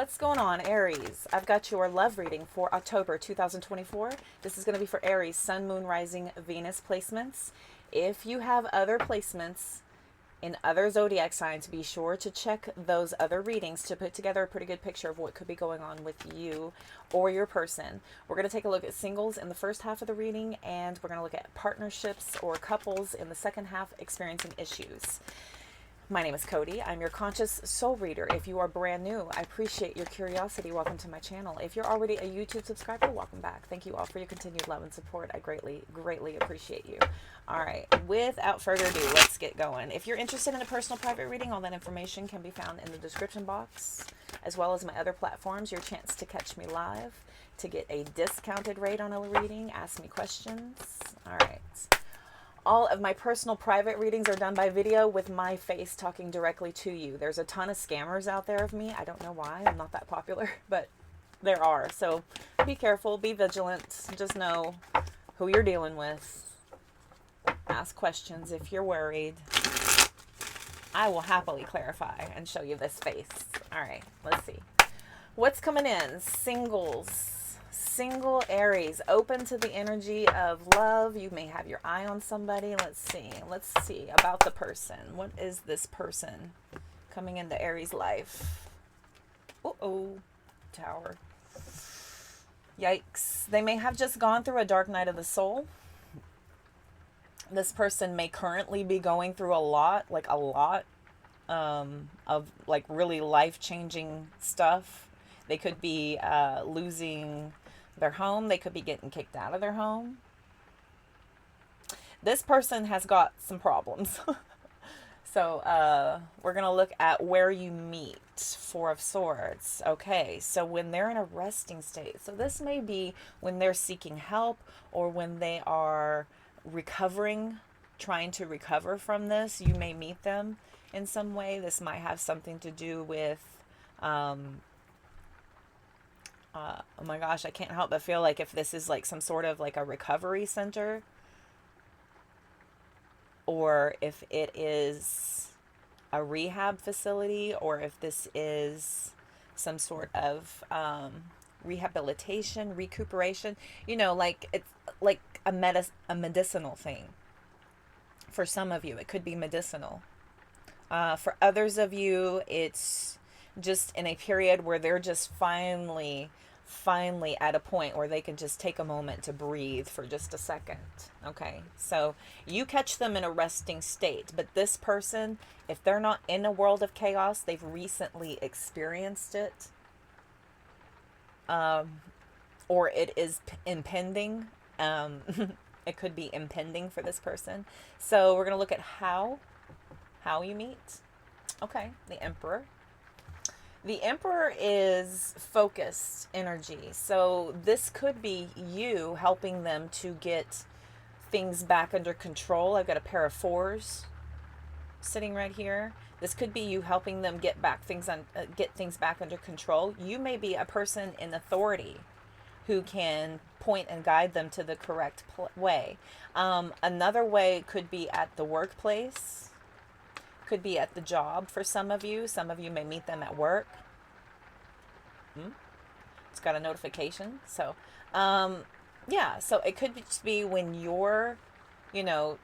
What's going on, Aries? I've got your love reading for October 2024. This is going to be for Aries, Sun, Moon, Rising, Venus placements. If you have other placements in other zodiac signs, be sure to check those other readings to put together a pretty good picture of what could be going on with you or your person. We're going to take a look at singles in the first half of the reading, and we're going to look at partnerships or couples in the second half experiencing issues. My name is Cody. I'm your conscious soul reader. If you are brand new, I appreciate your curiosity. Welcome to my channel. If you're already a YouTube subscriber, welcome back. Thank you all for your continued love and support. I greatly appreciate you. All right, without further ado, let's get going. If you're interested in a personal private reading, all that information can be found in the description box, as well as my other platforms. Your chance to catch me live, to get a discounted rate on a reading, ask me questions. All right. All of my personal private readings are done by video with my face talking directly to you. There's a ton of scammers out there of me. I don't know why. I'm not that popular, but there are. So be careful, be vigilant. Just know who you're dealing with. Ask questions if you're worried. I will happily clarify and show you this face. All right, let's see. What's coming in? Singles. Single Aries, open to the energy of love. You may have your eye on somebody. Let's see about the person. What is this person coming into Aries life? Tower. Yikes. They may have just gone through a dark night of the soul. This person may currently be going through a lot of like really life-changing stuff. They could be losing their home. They could be getting kicked out of their home. This person has got some problems. So we're going to look at where you meet. Four of Swords. Okay, so when they're in a resting state. So this may be when they're seeking help or when they are recovering, trying to recover from this. You may meet them in some way. This might have something to do with oh my gosh, I can't help but feel like if this is like some sort of like a recovery center, or if it is a rehab facility, or if this is some sort of rehabilitation, recuperation, you know, like it's like a medicinal thing. For some of you, it could be medicinal. For others of you, it's just in a period where they're just finally at a point where they can just take a moment to breathe for just a second. Okay, so you catch them in a resting state, but this person, if they're not in a world of chaos, they've recently experienced it, or it is impending. It could be impending for this person. So we're going to look at how you meet. Okay, the Emperor. The Emperor is focused energy. So this could be you helping them to get things back under control. I've got a pair of fours sitting right here. This could be you helping them get things back under control. You may be a person in authority who can point and guide them to the correct way. Another way could be at the workplace. Could be at the job for some of you. Some of you may meet them at work. It's got a notification. So, yeah. So it could just be when you're, you know,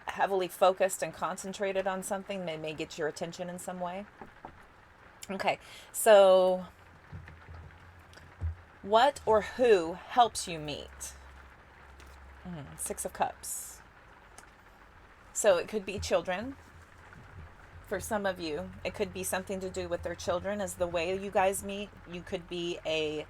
heavily focused and concentrated on something. They may get your attention in some way. Okay. So what or who helps you meet? Six of Cups. So it could be children. For some of you, it could be something to do with their children as the way you guys meet. You could be a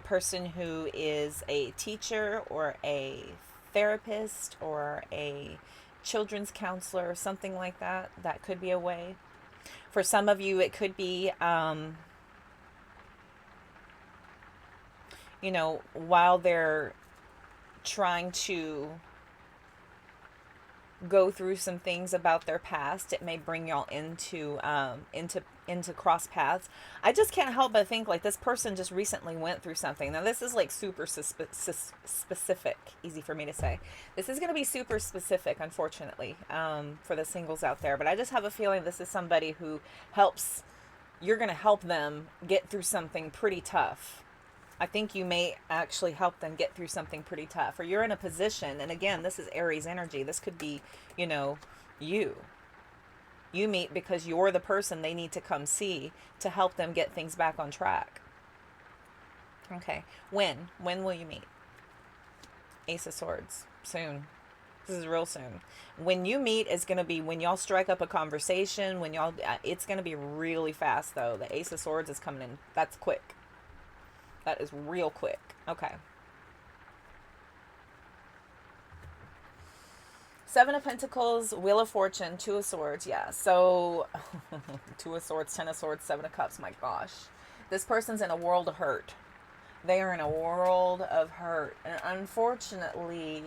person who is a teacher or a therapist or a children's counselor, something like that. That could be a way. For some of you, it could be, you know, while they're trying to go through some things about their past, it may bring y'all into cross paths. I just can't help but think like this person just recently went through something. Now this is like super specific, easy for me to say. This is going to be super specific, unfortunately, for the singles out there. But I just have a feeling this is somebody who helps you're going to help them get through something pretty tough. I think you may actually help them get through something pretty tough. Or you're in a position, and again, this is Aries energy. This could be, you know, you. You meet because you're the person they need to come see to help them get things back on track. Okay. When? When will you meet? Ace of Swords. Soon. This is real soon. When you meet is going to be when y'all strike up a conversation, when y'all, it's going to be really fast though. The Ace of Swords is coming in. That's quick. That is real quick. Okay. Seven of Pentacles, Wheel of Fortune, Two of Swords. Yeah. So, Two of Swords, Ten of Swords, Seven of Cups. My gosh. This person's in a world of hurt. They are in a world of hurt. And unfortunately,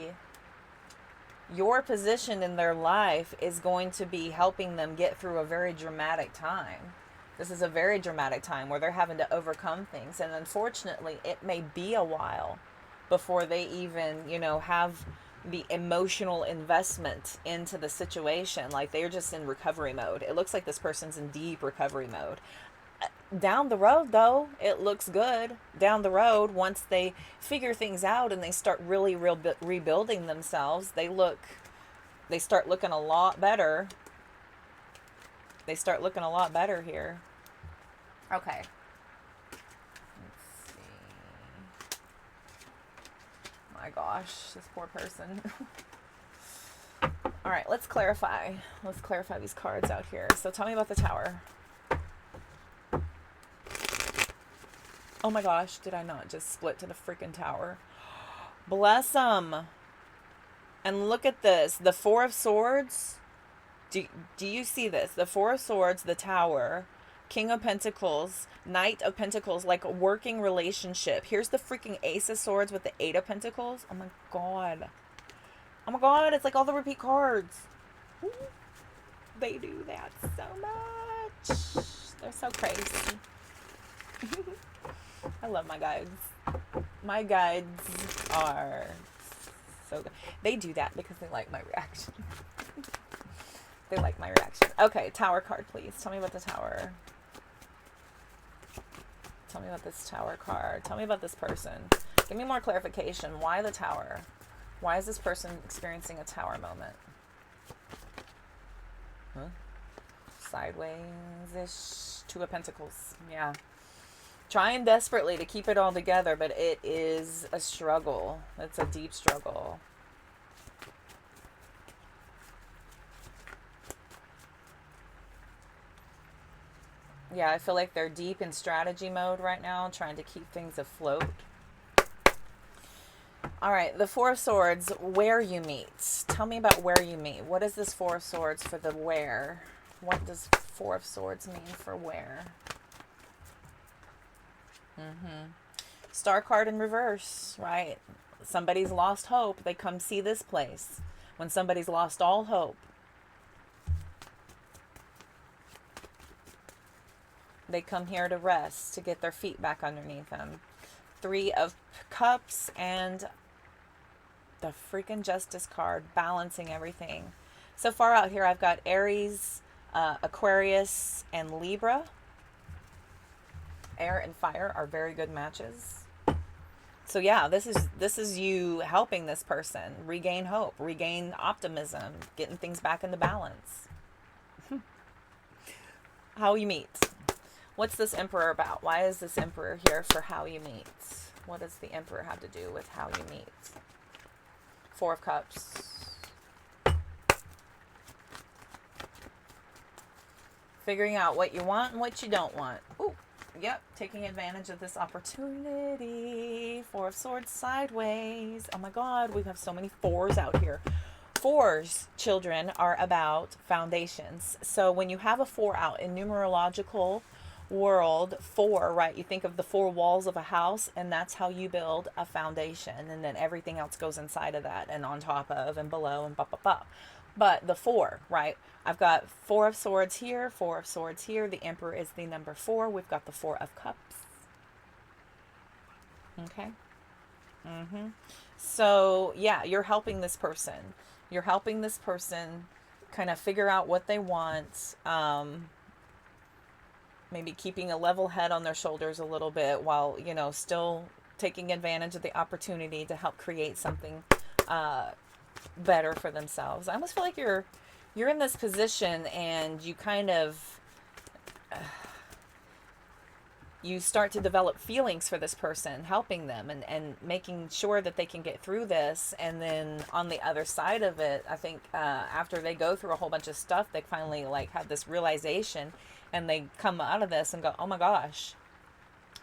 your position in their life is going to be helping them get through a very dramatic time. This is a very dramatic time where they're having to overcome things. And unfortunately, it may be a while before they even, you know, have the emotional investment into the situation. Like they're just in recovery mode. It looks like this person's in deep recovery mode. Down the road, though, it looks good. Down the road, once they figure things out and they start really rebuilding themselves, they start looking a lot better. They start looking a lot better here. Okay. Let's see. My gosh, this poor person. All right, let's clarify. Let's clarify these cards out here. So tell me about the Tower. Oh my gosh, did I not just split to the freaking Tower? Bless them. And look at this. The Four of Swords. Do you see this? The Four of Swords, the Tower, King of Pentacles, Knight of Pentacles, like a working relationship. Here's the freaking Ace of Swords with the Eight of Pentacles. Oh my god. Oh my god, it's like all the repeat cards. They do that so much. They're so crazy. I love my guides. My guides are so good. They do that because they like my reaction. They like my reaction. Okay, Tower card, please. Tell me about the Tower. Tell me about this Tower card. Tell me about this person. Give me more clarification. Why the Tower? Why is this person experiencing a Tower moment? Huh? Sideways-ish. Two of Pentacles. Yeah. Trying desperately to keep it all together, but it is a struggle. It's a deep struggle. Yeah, I feel like they're deep in strategy mode right now, trying to keep things afloat. All right, the Four of Swords, where you meet. Tell me about where you meet. What is this Four of Swords for the where? What does Four of Swords mean for where? Star card in reverse, right? Somebody's lost hope. They come see this place. When somebody's lost all hope, they come here to rest, to get their feet back underneath them. Three of Cups and the freaking Justice card, balancing everything. So far out here, I've got Aries, Aquarius, and Libra. Air and fire are very good matches. So yeah, this is you helping this person regain hope, regain optimism, getting things back into balance. How you meet. What's this Emperor about? Why is this Emperor here for how you meet? What does the Emperor have to do with how you meet? Four of Cups. Figuring out what you want and what you don't want. Ooh. Yep, taking advantage of this opportunity. Four of Swords sideways. Oh my god, we have so many fours out here. Fours, children, are about foundations. So when you have a four out in numerological world, four, right, you think of the four walls of a house, and that's how you build a foundation, and then everything else goes inside of that and on top of and below and blah. But the four, right? I've got Four of Swords here, Four of Swords here. The Emperor is the number 4. We've got the Four of Cups. Okay. So, yeah, you're helping this person. You're helping this person kind of figure out what they want. maybe keeping a level head on their shoulders a little bit while, you know, still taking advantage of the opportunity to help create something better for themselves. I almost feel like you're in this position and you kind of you start to develop feelings for this person, helping them and making sure that they can get through this. And then on the other side of it, I think after they go through a whole bunch of stuff, they finally like have this realization and they come out of this and go, oh my gosh,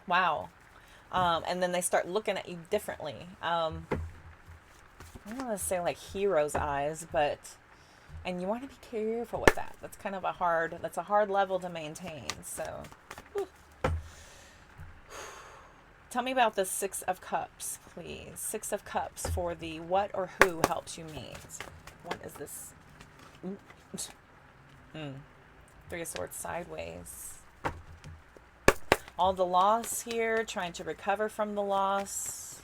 wow. And then they start looking at you differently. I don't want to say like hero's eyes, but, and you want to be careful with that. That's kind of a hard level to maintain. So, whew. Tell me about the Six of Cups, please. Six of Cups for the what or who helps you meet. What is this? Three of Swords sideways. All the loss here, trying to recover from the loss.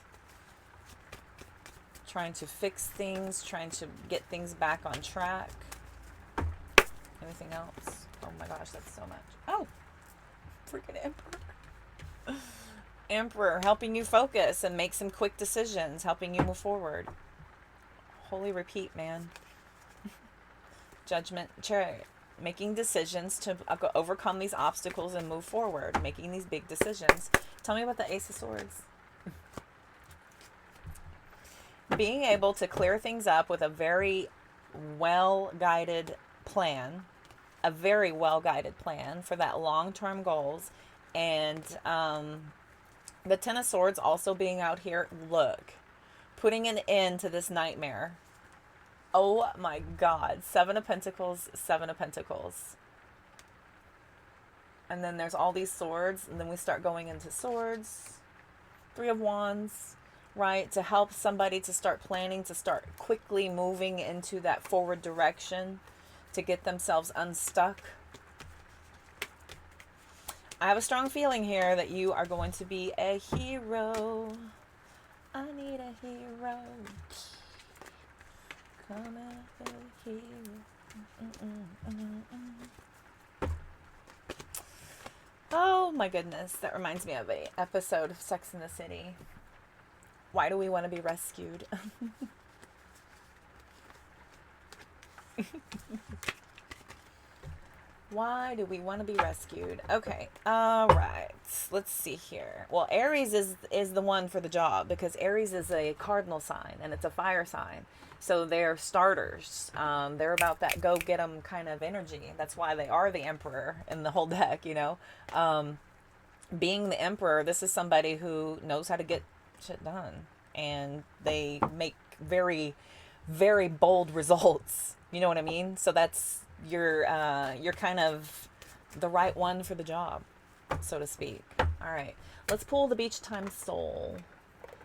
Trying to fix things, trying to get things back on track. Anything else? Oh my gosh, that's so much. Oh, freaking Emperor. Emperor, helping you focus and make some quick decisions, helping you move forward. Holy repeat, man. Judgment, Chariot. Making decisions to overcome these obstacles and move forward. Making these big decisions. Tell me about the Ace of Swords. Being able to clear things up with a very well-guided plan. A very well-guided plan for that long-term goals. And, the Ten of Swords also being out here, look, putting an end to this nightmare. Oh my God. Seven of Pentacles, Seven of Pentacles. And then there's all these swords, and then we start going into swords. Three of Wands, right? To help somebody to start planning, to start quickly moving into that forward direction, to get themselves unstuck. I have a strong feeling here that you are going to be a hero. I need a hero. Come out a hero. Oh my goodness. That reminds me of an episode of Sex and the City. Why do we want to be rescued? Why do we want to be rescued? Okay. All right. Let's see here. Well, Aries is the one for the job because Aries is a cardinal sign and it's a fire sign. So they're starters. They're about that go get 'em kind of energy. That's why they are the Emperor in the whole deck, you know. Being the Emperor, this is somebody who knows how to get shit done. And they make very, very bold results. You know what I mean? So that's... You're kind of the right one for the job, so to speak. All right, let's pull the Beach Time Soul,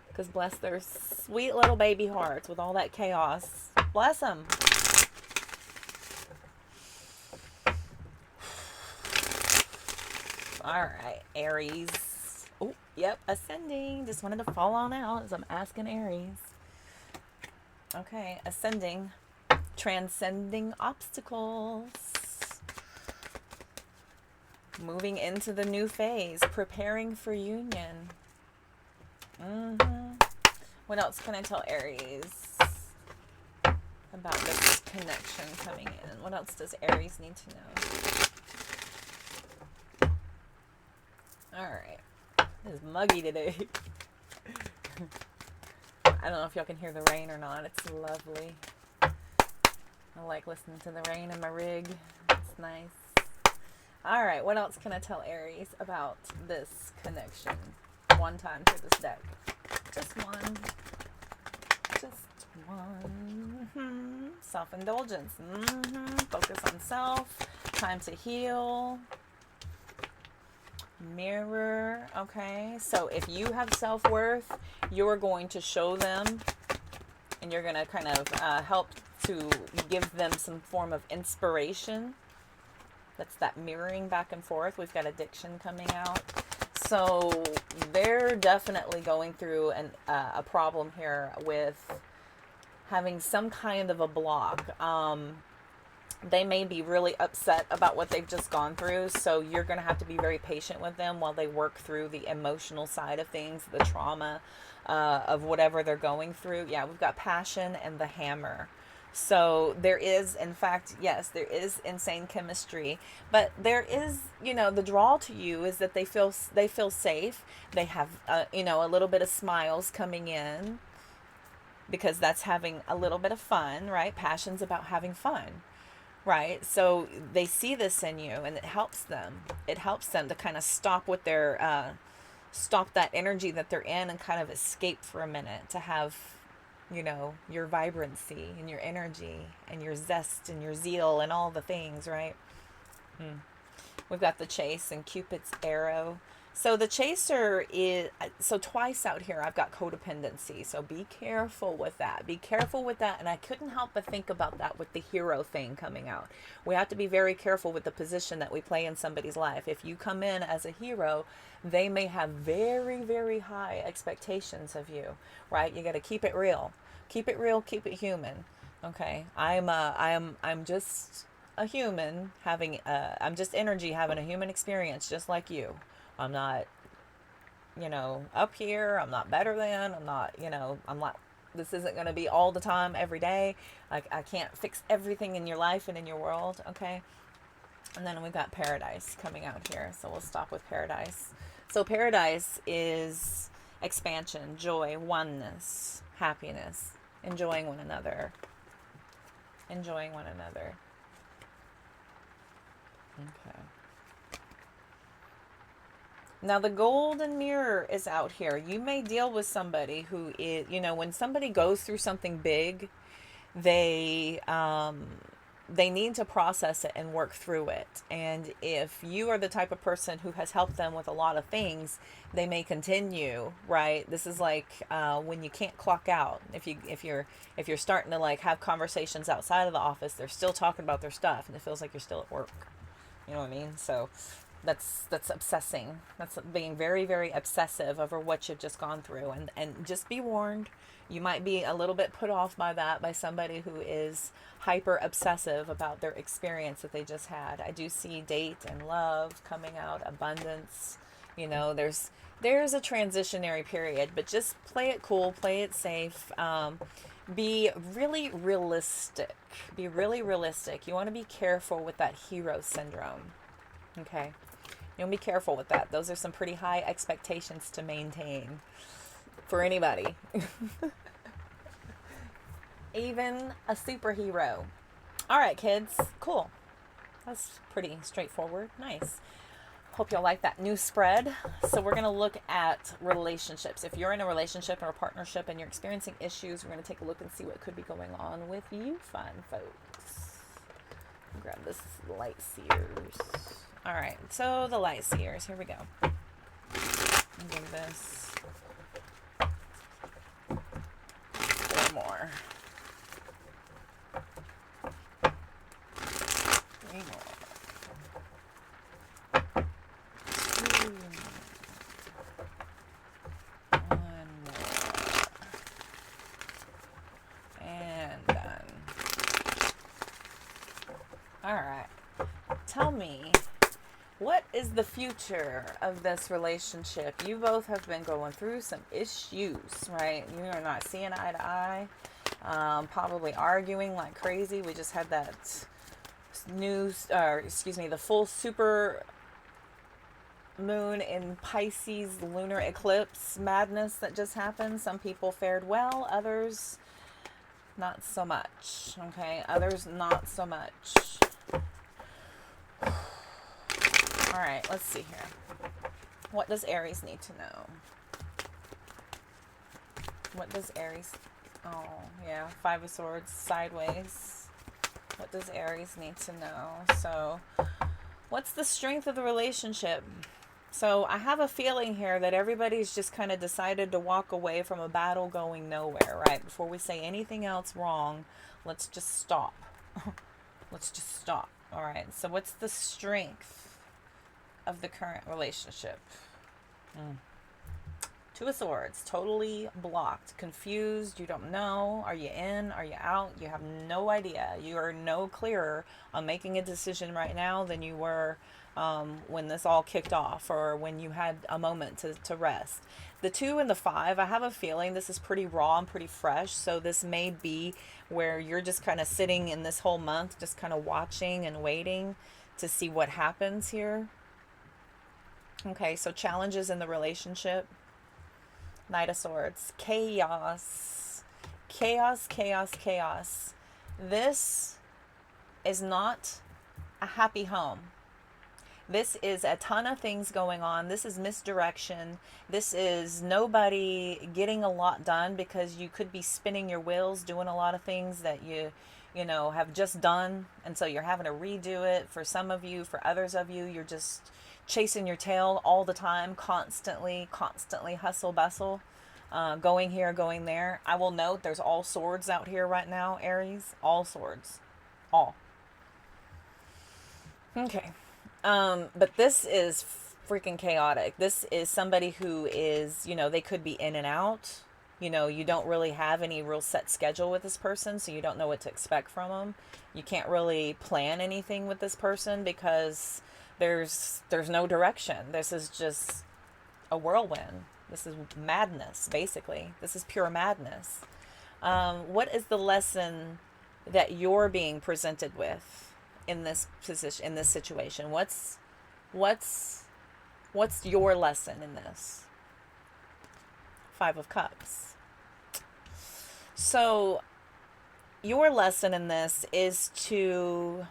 because bless their sweet little baby hearts with all that chaos. Bless them. All right, Aries. Oh, yep, ascending. Just wanted to fall on out as I'm asking Aries. Okay, ascending. Transcending obstacles. Moving into the new phase. Preparing for union. What else can I tell Aries about this connection coming in? What else does Aries need to know? Alright. It is muggy today. I don't know if y'all can hear the rain or not. It's lovely. I like listening to the rain in my rig. It's nice. All right, what else can I tell Aries about this connection? One time through this deck. Just one. Just one. Self-indulgence. Focus on self. Time to heal. Mirror. Okay, so if you have self-worth, you're going to show them, and you're going to kind of help to give them some form of inspiration. That's that mirroring back and forth. We've got addiction coming out. So they're definitely going through a problem here with having some kind of a block. They may be really upset about what they've just gone through, so you're going to have to be very patient with them while they work through the emotional side of things, the trauma of whatever they're going through. Yeah, we've got passion and the hammer. So there is, in fact, yes, there is insane chemistry, but there is, you know, the draw to you is that they feel safe. They have, you know, a little bit of smiles coming in because that's having a little bit of fun, right? Passion's about having fun, right? So they see this in you, and it helps them. It helps them to kind of stop what they're stop that energy that they're in and kind of escape for a minute to have, you know, your vibrancy and your energy and your zest and your zeal and all the things, right? We've got the chase and Cupid's arrow. So the chaser is, so twice out here I've got codependency. So be careful with that. Be careful with that. And I couldn't help but think about that with the hero thing coming out. We have to be very careful with the position that we play in somebody's life. If you come in as a hero, they may have very, very high expectations of you, right? You got to keep it real. Keep it real, keep it human. Okay. I'm just a human having I'm just energy having a human experience just like you. I'm not, you know, up here. I'm not better than. I'm not, you know, I'm not, this isn't going to be all the time, every day. I can't fix everything in your life and in your world, okay? And then we've got paradise coming out here. So we'll stop with paradise. So paradise is expansion, joy, oneness, happiness, enjoying one another. Enjoying one another. Okay. Now the golden mirror is out here. You may deal with somebody who is, you know, when somebody goes through something big, they need to process it and work through it. And if you are the type of person who has helped them with a lot of things, they may continue, right? This is like when you can't clock out. If you're starting to like have conversations outside of the office, they're still talking about their stuff, and it feels like you're still at work. You know what I mean? So that's obsessing. That's being very, very obsessive over what you've just gone through. And just be warned, you might be a little bit put off by that, by somebody who is hyper obsessive about their experience that they just had. I do see date and love coming out, abundance. You know, there's a transitionary period, but just play it cool, play it safe. Be really realistic. Be really realistic. You want to be careful with that hero syndrome. Okay. You want to be careful with that. Those are some pretty high expectations to maintain for anybody. Even a superhero. All right, kids. Cool. That's pretty straightforward. Nice. Hope y'all like that new spread. So we're going to look at relationships. If you're in a relationship or a partnership and you're experiencing issues, we're going to take a look and see what could be going on with you fun folks. Grab this light seers. All right, so the light seers. Here we go. Give this 4 more. 3 more. 2 more. 1 more. And done. All right. Tell me, what is the future of this relationship? You both have been going through some issues, right? You are not seeing eye to eye. Probably arguing like crazy. We just had that the full super moon in Pisces lunar eclipse madness that just happened. Some people fared well, others not so much. Okay, others not so much. All right, let's see here. What does Aries need to know? What does Aries... Oh, yeah. 5 of Swords sideways. What does Aries need to know? So, what's the strength of the relationship? So, I have a feeling here that everybody's just kind of decided to walk away from a battle going nowhere, right? Before we say anything else wrong, let's just stop. Let's just stop. All right. So, what's the strength of the current relationship? Two of Swords, totally blocked, confused. You don't know. Are you in? Are you out? You have no idea. You are no clearer on making a decision right now than you were when this all kicked off, or when you had a moment to rest. The 2 and the 5, I have a feeling this is pretty raw and pretty fresh. So this may be where you're just kind of sitting in this whole month, just kind of watching and waiting to see what happens here. Okay, so challenges in the relationship. Knight of Swords. Chaos. Chaos, chaos, chaos. This is not a happy home. This is a ton of things going on. This is misdirection. This is nobody getting a lot done, because you could be spinning your wheels doing a lot of things that you know, have just done. And so you're having to redo it for some of you. For others of you, you're just chasing your tail all the time, constantly hustle bustle, going here, going there. I will note there's all swords out here right now, Aries. All swords. All. Okay. But this is freaking chaotic. This is somebody who is, you know, they could be in and out. You know, you don't really have any real set schedule with this person, so you don't know what to expect from them. You can't really plan anything with this person because there's no direction. This is just a whirlwind. This is madness, basically. This is pure madness. What is the lesson that you're being presented with in this position, in this situation? What's your lesson in this? 5 of Cups. So your lesson in this is to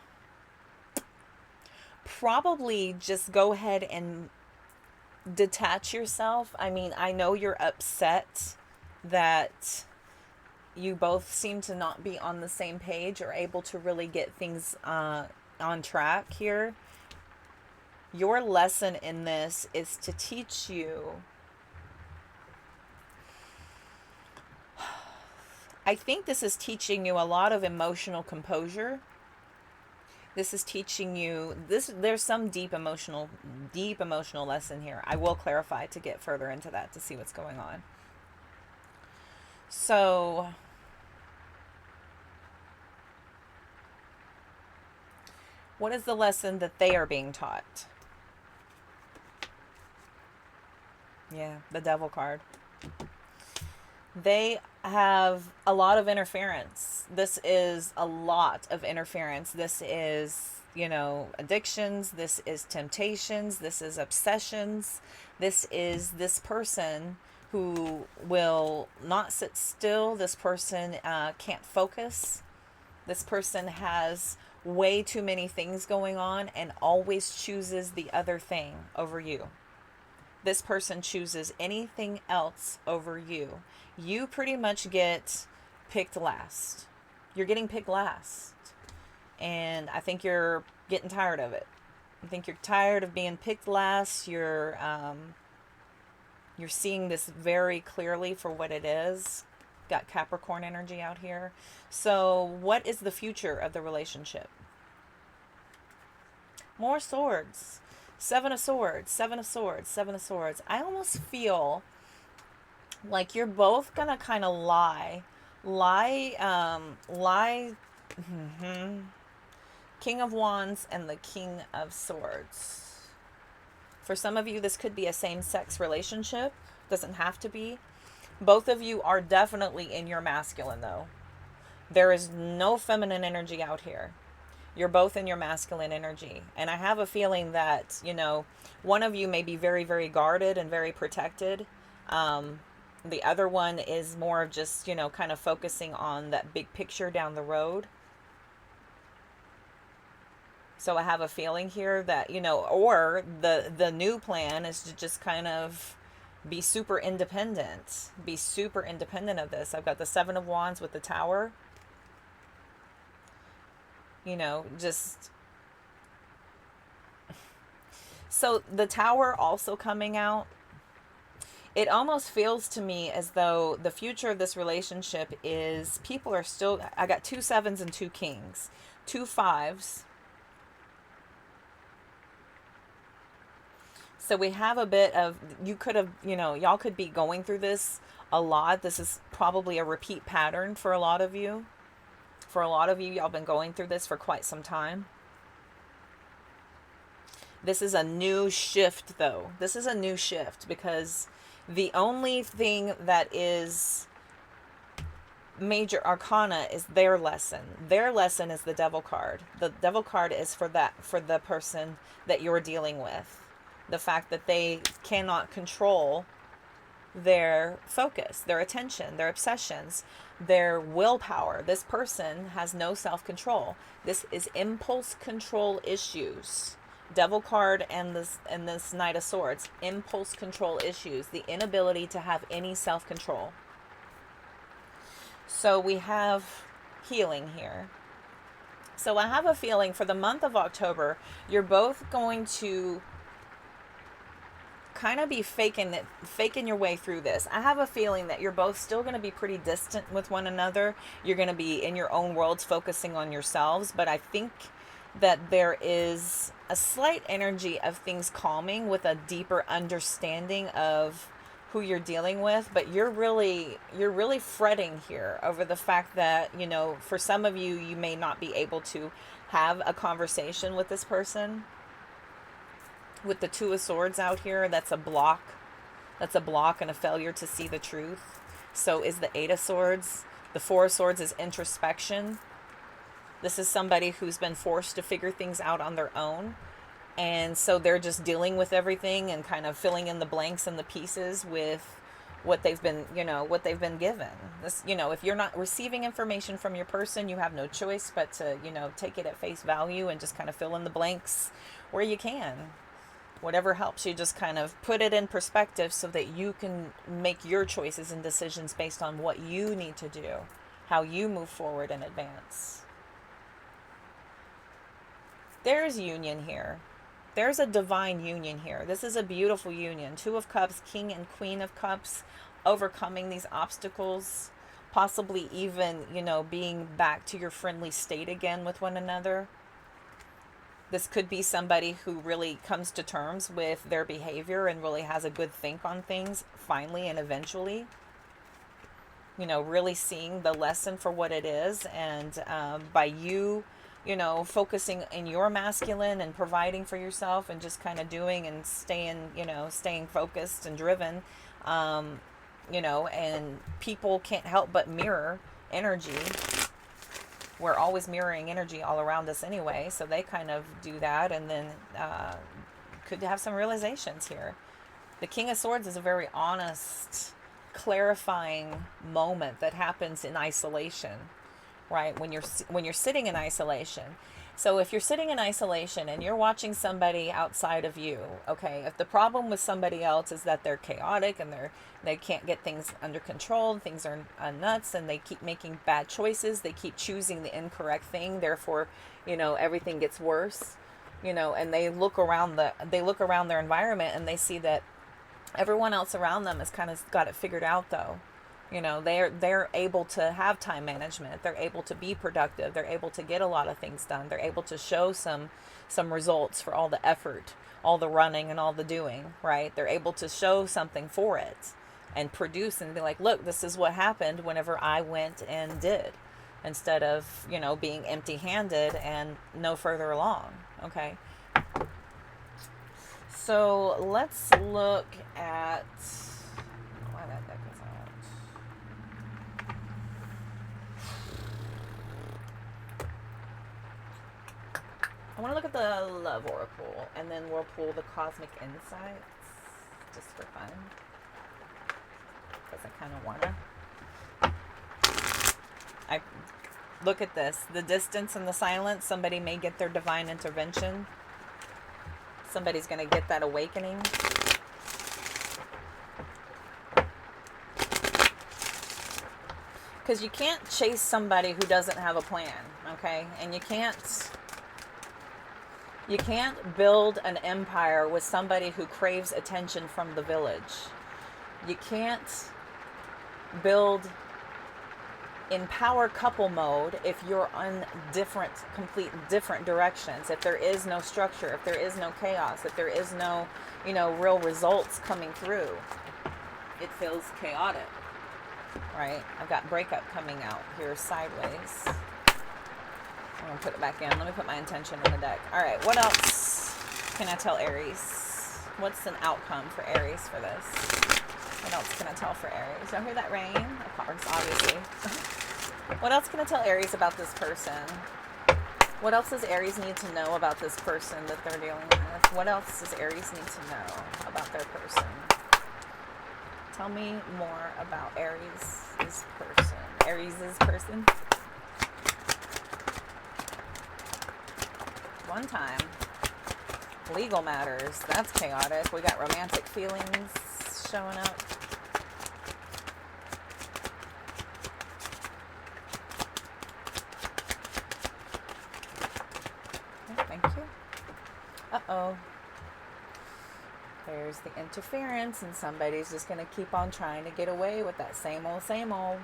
probably just go ahead and detach yourself. I mean, I know you're upset that you both seem to not be on the same page or able to really get things on track here. Your lesson in this is to teach you, I think this is teaching you a lot of emotional composure. This is teaching you this. There's some deep emotional lesson here. I will clarify to get further into that to see what's going on. So what is the lesson that they are being taught? Yeah, the Devil card. They have a lot of interference. This is a lot of interference. This is, you know, addictions. This is temptations. This is obsessions. This is this person who will not sit still. This person can't focus. This person has way too many things going on and always chooses the other thing over you. This person chooses anything else over you. You pretty much get picked last. You're getting picked last. And I think you're getting tired of it. I think you're tired of being picked last. You're seeing this very clearly for what it is. Got Capricorn energy out here. So what is the future of the relationship? More swords. 7 of Swords, 7 of Swords, 7 of Swords. I almost feel like you're both gonna kind of lie. King of Wands and the King of Swords. For some of you, this could be a same-sex relationship. Doesn't have to be. Both of you are definitely in your masculine, though. There is no feminine energy out here. You're both in your masculine energy. And I have a feeling that, you know, one of you may be very, very guarded and very protected. The other one is more of just, you know, kind of focusing on that big picture down the road. So I have a feeling here that, you know, or the new plan is to just kind of be super independent. Be super independent of this. I've got the 7 of Wands with the Tower. You know, just... So the Tower also coming out. It almost feels to me as though the future of this relationship is people are still... I got 2 7s and 2 kings. 2 5s. So we have a bit of, you could have, you know, y'all could be going through this a lot. This is probably a repeat pattern for a lot of you. For a lot of you, y'all been going through this for quite some time. This is a new shift, though. This is a new shift because the only thing that is major arcana is their lesson. Their lesson is the devil card. The devil card is for the person that you're dealing with. The fact that they cannot control their focus, their attention, their obsessions, their willpower. This person has no self-control. This is impulse control issues. Devil card and this Knight of Swords. Impulse control issues. The inability to have any self-control. So we have healing here. So I have a feeling for the month of October, you're both going to kind of be faking your way through this. I have a feeling that you're both still going to be pretty distant with one another. You're going to be in your own worlds, focusing on yourselves. But I think that there is a slight energy of things calming with a deeper understanding of who you're dealing with. But you're really fretting here over the fact that, you know, for some of you, you may not be able to have a conversation with this person. With the Two of Swords out here, that's a block. That's a block and a failure to see the truth. So is the Eight of Swords. The Four of Swords is introspection. This is somebody who's been forced to figure things out on their own. And so they're just dealing with everything and kind of filling in the blanks and the pieces with what they've been, you know, what they've been given. This, you know, if you're not receiving information from your person, you have no choice but to, you know, take it at face value and just kind of fill in the blanks where you can. Whatever helps you, just kind of put it in perspective so that you can make your choices and decisions based on what you need to do, how you move forward and advance. There's union here. There's a divine union here. This is a beautiful union. Two of Cups, King and Queen of Cups, overcoming these obstacles, possibly even, you know, being back to your friendly state again with one another. This could be somebody who really comes to terms with their behavior and really has a good think on things, finally and eventually. You know, really seeing the lesson for what it is. And by you, you know, focusing in your masculine and providing for yourself and just kind of doing and staying, you know, staying focused and driven, you know, and people can't help but mirror energy. We're always mirroring energy all around us anyway, so they kind of do that, and then could have some realizations here. The King of Swords is a very honest, clarifying moment that happens in isolation, right? When you're sitting in isolation. So if you're sitting in isolation and you're watching somebody outside of you, okay, if the problem with somebody else is that they're chaotic and they can't get things under control, things are nuts, and they keep making bad choices, they keep choosing the incorrect thing, therefore, you know, everything gets worse, you know, and they look around their environment and they see that everyone else around them has kind of got it figured out, though. You know, they're able to have time management. They're able to be productive. They're able to get a lot of things done. They're able to show some results for all the effort, all the running and all the doing, right? They're able to show something for it and produce and be like, look, this is what happened whenever I went and did, instead of, you know, being empty-handed and no further along, okay? So let's look at... why that deck is out. I want to look at the Love Oracle, and then we'll pull the Cosmic Insights, just for fun, because I kind of want to. I look at this, the distance and the silence. Somebody may get their divine intervention. Somebody's going to get that awakening. Because you can't chase somebody who doesn't have a plan, okay? And you can't build an empire with somebody who craves attention from the village. You can't build in power couple mode, if you're on complete different directions, if there is no structure, if there is no chaos, if there is no, real results coming through, it feels chaotic, right? I've got breakup coming out here sideways. I'm going to put it back in. Let me put my intention in the deck. All right, what else can I tell Aries? What's an outcome for Aries for this? What else can I tell for Aries? Y'all hear that rain? Of course, obviously. What else can I tell Aries about this person? What else does Aries need to know about this person that they're dealing with? What else does Aries need to know about their person? Tell me more about Aries' person. Aries' person? One time. Legal matters. That's chaotic. We got romantic feelings showing up. Okay, thank you. Uh-oh. There's the interference, and somebody's just going to keep on trying to get away with that same old, same old.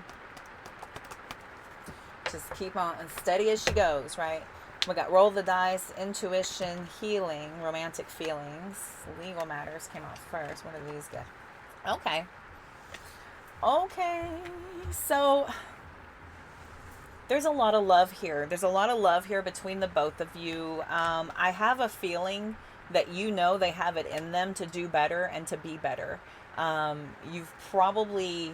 Just keep on, and steady as she goes, right? We got roll the dice, intuition, healing, romantic feelings. Legal matters came out first. What do these get? Okay. Okay. So there's a lot of love here. There's a lot of love here between the both of you. I have a feeling that they have it in them to do better and to be better. You've probably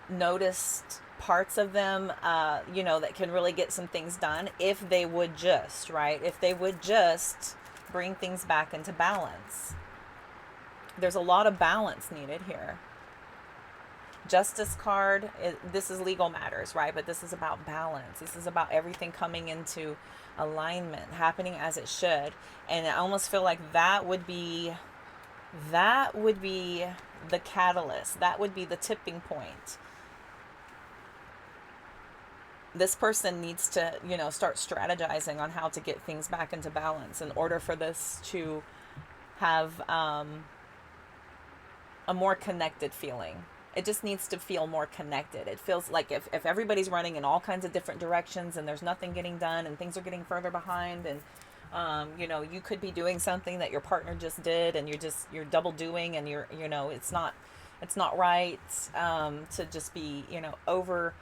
noticed parts of them, that can really get some things done if they would just, right? If they would just bring things back into balance. There's a lot of balance needed here. Justice card, this is legal matters, right? But this is about balance. This is about everything coming into alignment, happening as it should. And I almost feel like that would be the catalyst. That would be the tipping point. This person needs to, start strategizing on how to get things back into balance in order for this to have a more connected feeling. It just needs to feel more connected. It feels like if everybody's running in all kinds of different directions and there's nothing getting done and things are getting further behind, and you could be doing something that your partner just did and you're double doing, and it's not right to just be over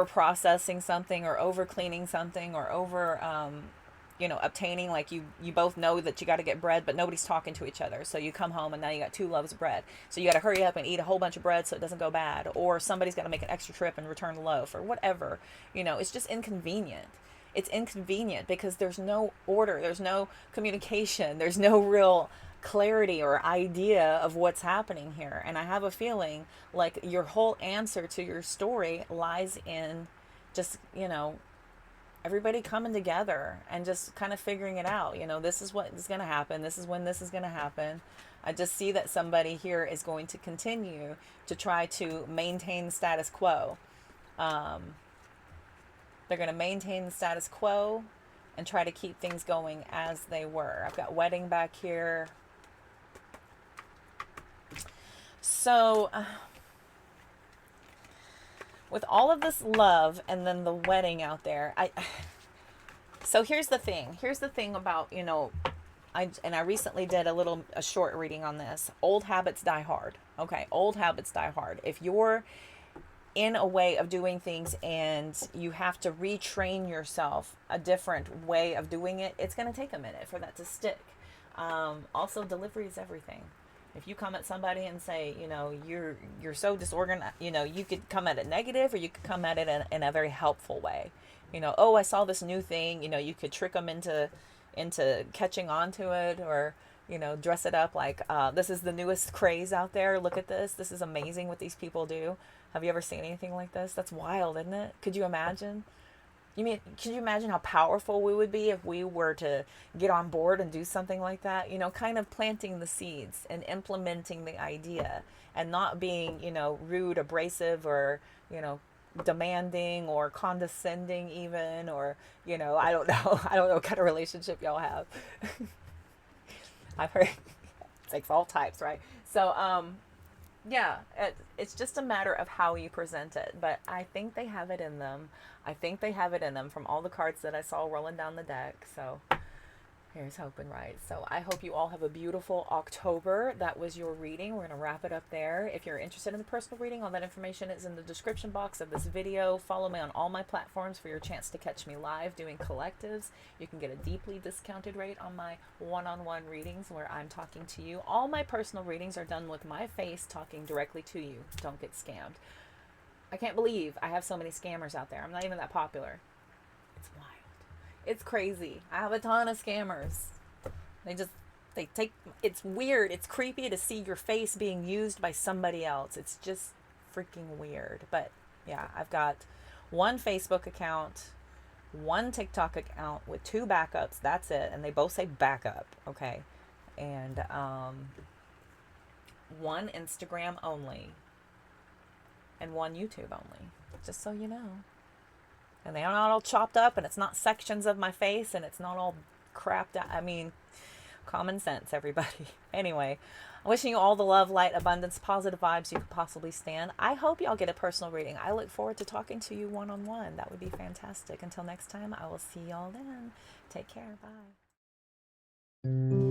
processing something or over cleaning something or over obtaining, like you both know that you got to get bread, but nobody's talking to each other. So you come home and now you got 2 loaves of bread. So you got to hurry up and eat a whole bunch of bread so it doesn't go bad. Or somebody's got to make an extra trip and return the loaf or whatever. It's just inconvenient. It's inconvenient because there's no order. There's no communication. There's no real clarity or idea of what's happening here. And I have a feeling like your whole answer to your story lies in just, everybody coming together and just kind of figuring it out. This is what is going to happen. This is when this is going to happen. I just see that somebody here is going to continue to try to maintain status quo. They're going to maintain the status quo and try to keep things going as they were. I've got wedding back here. So with all of this love and then the wedding out there, so here's the thing about, I recently did a short reading on this. Old habits die hard. Okay. Old habits die hard. If you're in a way of doing things and you have to retrain yourself a different way of doing it, it's going to take a minute for that to stick. Also, delivery is everything. If you come at somebody and say, you're so disorganized, you could come at it negative or you could come at it in a very helpful way. Oh, I saw this new thing, you could trick them into catching on to it, or, dress it up like, this is the newest craze out there. Look at this. This is amazing what these people do. Have you ever seen anything like this? That's wild, isn't it? Could you imagine? Can you imagine how powerful we would be if we were to get on board and do something like that? Kind of planting the seeds and implementing the idea and not being, rude, abrasive, or, demanding or condescending even, or, I don't know. I don't know what kind of relationship y'all have. I've heard it's like all types, right? So, Yeah, it's just a matter of how you present it. But I think they have it in them. I think they have it in them from all the cards that I saw rolling down the deck. So here's hoping, right? So I hope you all have a beautiful October. That was your reading. We're going to wrap it up there. If you're interested in the personal reading, all that information is in the description box of this video. Follow me on all my platforms for your chance to catch me live doing collectives. You can get a deeply discounted rate on my one-on-one readings where I'm talking to you. All my personal readings are done with my face talking directly to you. Don't get scammed. I can't believe I have so many scammers out there. I'm not even that popular. It's wild. It's crazy. I have a ton of scammers. They just, they take, it's weird. It's creepy to see your face being used by somebody else. It's just freaking weird. But yeah, I've got one Facebook account, one TikTok account with 2 backups. That's it. And they both say backup. Okay. And one Instagram only and one YouTube only. Just so you know. And they are not all chopped up, and it's not sections of my face, and it's not all crapped out. I mean, common sense, everybody. Anyway, I'm wishing you all the love, light, abundance, positive vibes you could possibly stand. I hope y'all get a personal reading. I look forward to talking to you one-on-one. That would be fantastic. Until next time, I will see y'all then. Take care. Bye.